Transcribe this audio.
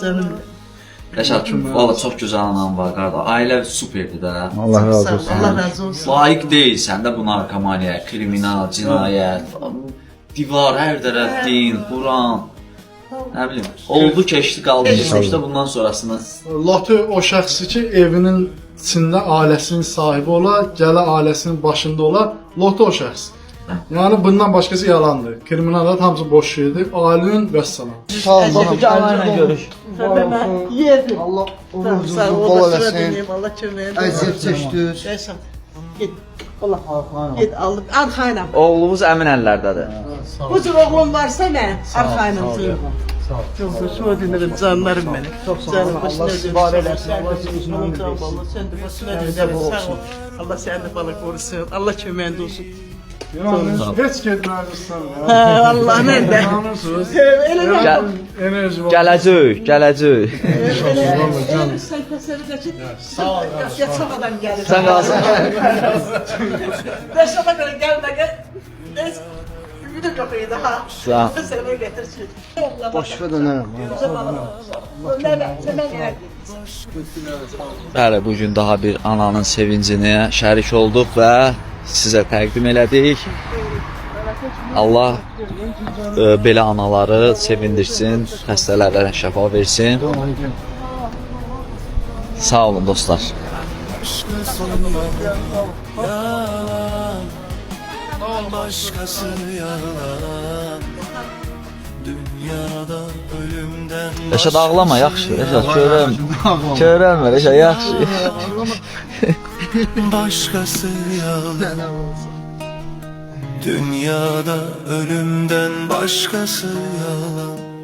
canım. Rəşad, valla çox gözəl anan var, qarda. Ailə superdir də. Allah razı olsun. Allah razı olsun. Layiq deyilsən də bu narkomaniya, kriminal, cinayət, divar, hər tərəf din, Quran. Nə bilim, oldu, keçdi, qaldı, keçdi bundan sonrasını. Lotu o şəxsi ki, evinin içində ailəsinin sahibi ola, gələ ailəsinin başında ola, Lotu o şəxs. Yəni bundan başqası yalandır. Kriminallar hamısı boş şeydir. Ailənin vəssalam. Sağ ol, Lotucu alayla görüş. Yedim. Allah Sağ ol, bol Allah eləsin. versin. Allah köməyin. Əziyyət çəkdiniz. Yaşam. Git. Allah. Git aldım. Arxayla. Oğlumuz əmin əllərdədir. Bu cür oğlum varsa nə? Arxayla durma. Çok hoşuma dinlerim canlarım benim. Çok sağ olun. Allah sizi var eləsin. Allah sizi uzun ömür versin. Sen de başına dinlerim. Sağ ol. Allah seni de bana korusun. Allah köməyində olsun. Heç getməlisən. Allah nerede? Enerji var. Gələcək. Elin sayfasını da ki. Sağ ol. Yatamadan gelir. Sən qalsın. Beşama göre gelme gel. Bir de kapıyı daha. Sağ ol. Seni getirsin. Başqa dönərəm. Bəli, bugün daha bir ananın sevincini şərik olduq və sizə təqdim elədik. Allah belə anaları sevindirsin, xəstələrə şəfa versin. Sağ olun dostlar. Başkası yalan, dünyada ölümden Rəşad ağlama, yaxşı. Rəşad körəlmə, Rəşad yaxşı. başkası yalan, dünyada ölümden başkası yalan.